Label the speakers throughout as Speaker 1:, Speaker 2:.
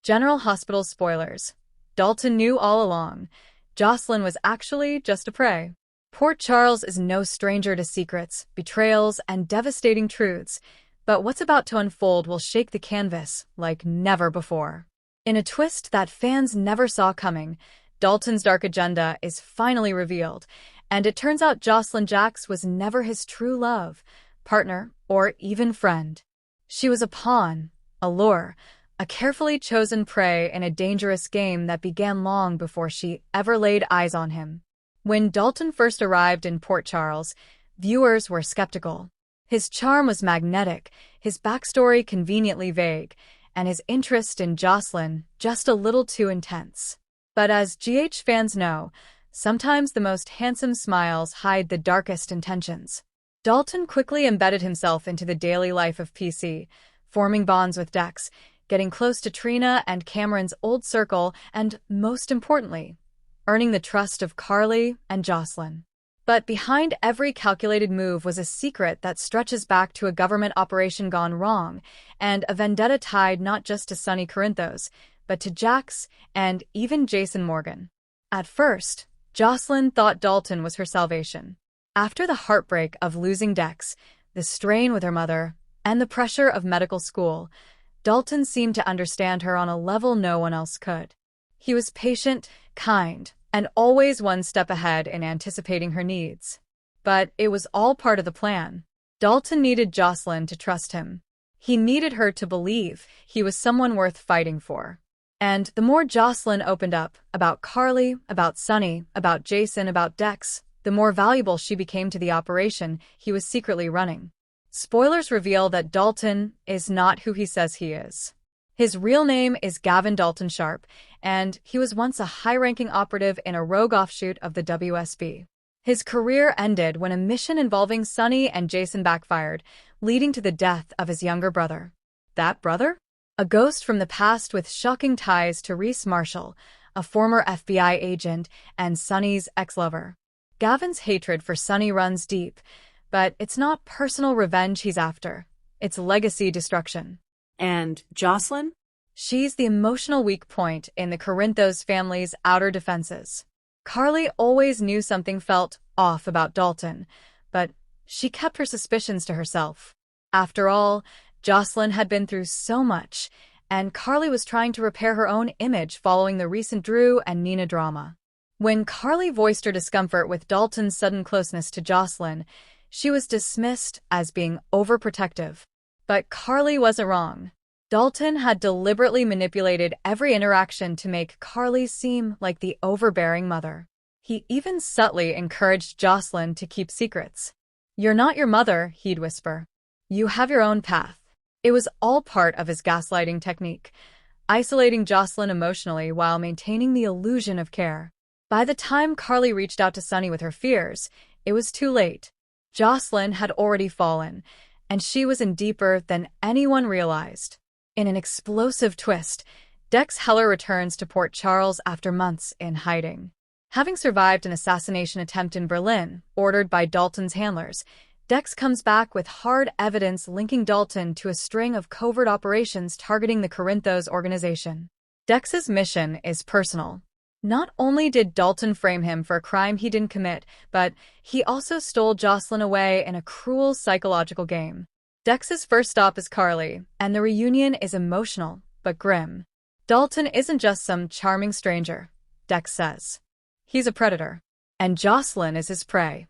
Speaker 1: General Hospital spoilers. Dalton knew all along. Jocelyn was actually just a prey. Port Charles is no stranger to secrets, betrayals, and devastating truths, but what's about to unfold will shake the canvas like never before. In a twist that fans never saw coming, Dalton's dark agenda is finally revealed, and it turns out Jocelyn Jax was never his true love, partner, or even friend. She was a pawn, a lure, a carefully chosen prey in a dangerous game that began long before she ever laid eyes on him. When Dalton first arrived in Port Charles, viewers were skeptical. His charm was magnetic, his backstory conveniently vague, and his interest in Jocelyn just a little too intense. But as GH fans know, sometimes the most handsome smiles hide the darkest intentions. Dalton quickly embedded himself into the daily life of PC, forming bonds with Dex, getting close to Trina and Cameron's old circle, and, most importantly, earning the trust of Carly and Jocelyn. But behind every calculated move was a secret that stretches back to a government operation gone wrong, and a vendetta tied not just to Sonny Corinthos, but to Jax and even Jason Morgan. At first, Jocelyn thought Dalton was her salvation. After the heartbreak of losing Dex, the strain with her mother, and the pressure of medical school, Dalton seemed to understand her on a level no one else could. He was patient, kind, and always one step ahead in anticipating her needs. But it was all part of the plan. Dalton needed Jocelyn to trust him. He needed her to believe he was someone worth fighting for. And the more Jocelyn opened up about Carly, about Sonny, about Jason, about Dex, the more valuable she became to the operation he was secretly running. Spoilers reveal that Dalton is not who he says he is. His real name is Gavin Dalton Sharp, and he was once a high-ranking operative in a rogue offshoot of the WSB. His career ended when a mission involving Sonny and Jason backfired, leading to the death of his younger brother. That brother? A ghost from the past with shocking ties to Reese Marshall, a former FBI agent and Sonny's ex-lover. Gavin's hatred for Sonny runs deep, but it's not personal revenge he's after. It's legacy destruction.
Speaker 2: And Jocelyn?
Speaker 1: She's the emotional weak point in the Corinthos family's outer defenses. Carly always knew something felt off about Dalton, but she kept her suspicions to herself. After all, Jocelyn had been through so much, and Carly was trying to repair her own image following the recent Drew and Nina drama. When Carly voiced her discomfort with Dalton's sudden closeness to Jocelyn, she was dismissed as being overprotective. But Carly wasn't wrong. Dalton had deliberately manipulated every interaction to make Carly seem like the overbearing mother. He even subtly encouraged Jocelyn to keep secrets. "You're not your mother," he'd whisper. "You have your own path." It was all part of his gaslighting technique, isolating Jocelyn emotionally while maintaining the illusion of care. By the time Carly reached out to Sonny with her fears, it was too late. Jocelyn had already fallen, and she was in deeper than anyone realized. In an explosive twist, Dex Heller returns to Port Charles after months in hiding. Having survived an assassination attempt in Berlin, ordered by Dalton's handlers, Dex comes back with hard evidence linking Dalton to a string of covert operations targeting the Corinthos organization. Dex's mission is personal. Not only did Dalton frame him for a crime he didn't commit, but he also stole Jocelyn away in a cruel psychological game. Dex's first stop is Carly, and the reunion is emotional, but grim. Dalton isn't just some charming stranger, Dex says. He's a predator, and Jocelyn is his prey.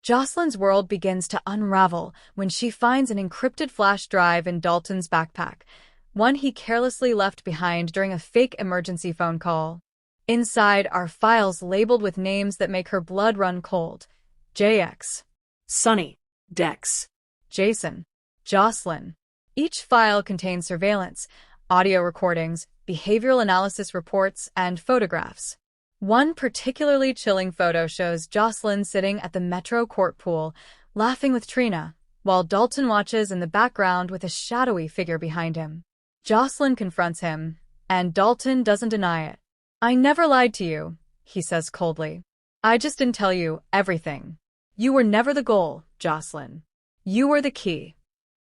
Speaker 1: Jocelyn's world begins to unravel when she finds an encrypted flash drive in Dalton's backpack, one he carelessly left behind during a fake emergency phone call. Inside are files labeled with names that make her blood run cold. JX.
Speaker 2: Sonny. Dex.
Speaker 1: Jason. Jocelyn. Each file contains surveillance, audio recordings, behavioral analysis reports, and photographs. One particularly chilling photo shows Jocelyn sitting at the Metro court pool, laughing with Trina, while Dalton watches in the background with a shadowy figure behind him. Jocelyn confronts him, and Dalton doesn't deny it. "I never lied to you," he says coldly. "I just didn't tell you everything. You were never the goal, Jocelyn. You were the key."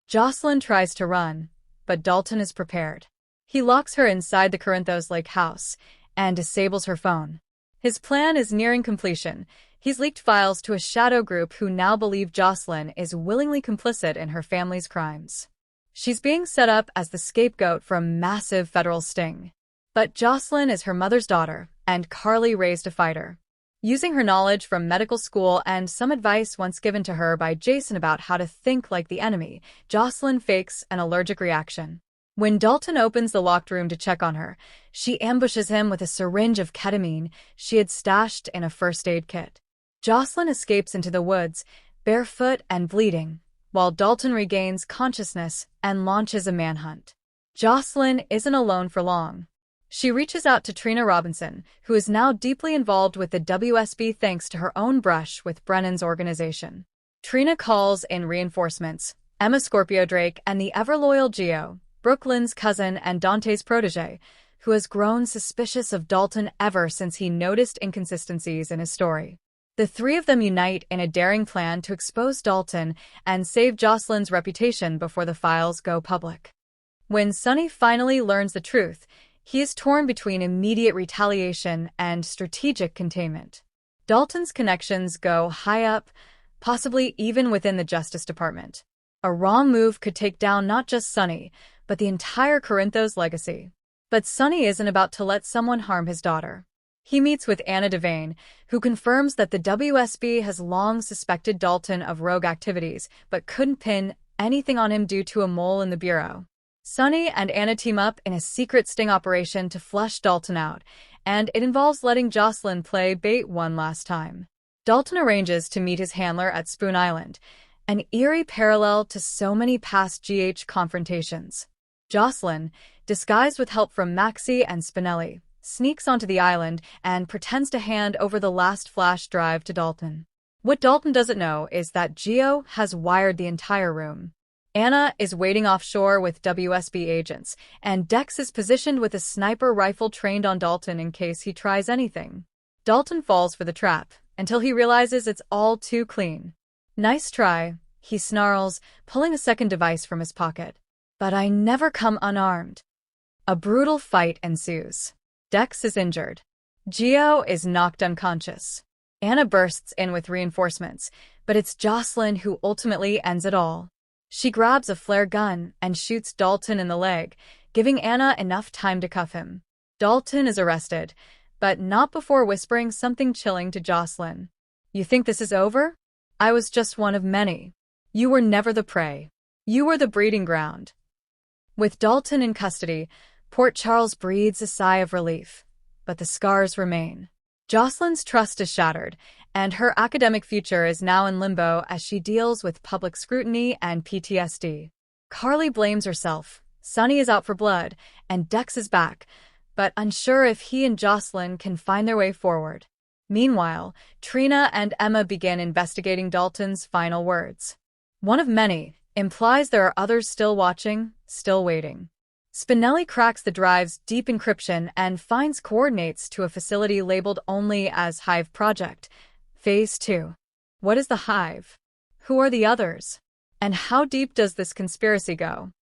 Speaker 1: Jocelyn tries to run, but Dalton is prepared. He locks her inside the Corinthos Lake house and disables her phone. His plan is nearing completion. He's leaked files to a shadow group who now believe Jocelyn is willingly complicit in her family's crimes. She's being set up as the scapegoat for a massive federal sting. But Jocelyn is her mother's daughter, and Carly raised a fighter. Using her knowledge from medical school and some advice once given to her by Jason about how to think like the enemy, Jocelyn fakes an allergic reaction. When Dalton opens the locked room to check on her, she ambushes him with a syringe of ketamine she had stashed in a first aid kit. Jocelyn escapes into the woods, barefoot and bleeding, while Dalton regains consciousness and launches a manhunt. Jocelyn isn't alone for long. She reaches out to Trina Robinson, who is now deeply involved with the WSB thanks to her own brush with Brennan's organization. Trina calls in reinforcements, Emma Scorpio Drake and the ever-loyal Gio, Brooklyn's cousin and Dante's protege, who has grown suspicious of Dalton ever since he noticed inconsistencies in his story. The three of them unite in a daring plan to expose Dalton and save Jocelyn's reputation before the files go public. When Sonny finally learns the truth, he is torn between immediate retaliation and strategic containment. Dalton's connections go high up, possibly even within the Justice Department. A wrong move could take down not just Sonny, but the entire Corinthos legacy. But Sonny isn't about to let someone harm his daughter. He meets with Anna Devane, who confirms that the WSB has long suspected Dalton of rogue activities, but couldn't pin anything on him due to a mole in the bureau. Sonny and Anna team up in a secret sting operation to flush Dalton out, and it involves letting Jocelyn play bait one last time. Dalton arranges to meet his handler at Spoon Island, an eerie parallel to so many past GH confrontations. Jocelyn, disguised with help from Maxie and Spinelli, sneaks onto the island and pretends to hand over the last flash drive to Dalton. What Dalton doesn't know is that Gio has wired the entire room. Anna is waiting offshore with WSB agents, and Dex is positioned with a sniper rifle trained on Dalton in case he tries anything. Dalton falls for the trap, until he realizes it's all too clean. "Nice try," he snarls, pulling a second device from his pocket. "But I never come unarmed." A brutal fight ensues. Dex is injured. Gio is knocked unconscious. Anna bursts in with reinforcements, but it's Jocelyn who ultimately ends it all. She grabs a flare gun and shoots Dalton in the leg, giving Anna enough time to cuff him. Dalton is arrested, but not before whispering something chilling to Jocelyn. "You think this is over? I was just one of many. You were never the prey. You were the breeding ground." With Dalton in custody, Port Charles breathes a sigh of relief, but the scars remain. Jocelyn's trust is shattered, and her academic future is now in limbo as she deals with public scrutiny and PTSD. Carly blames herself, Sonny is out for blood, and Dex is back, but unsure if he and Jocelyn can find their way forward. Meanwhile, Trina and Emma begin investigating Dalton's final words. "One of many" implies there are others still watching, still waiting. Spinelli cracks the drive's deep encryption and finds coordinates to a facility labeled only as Hive Project, Phase 2. What is the Hive? Who are the others? And how deep does this conspiracy go?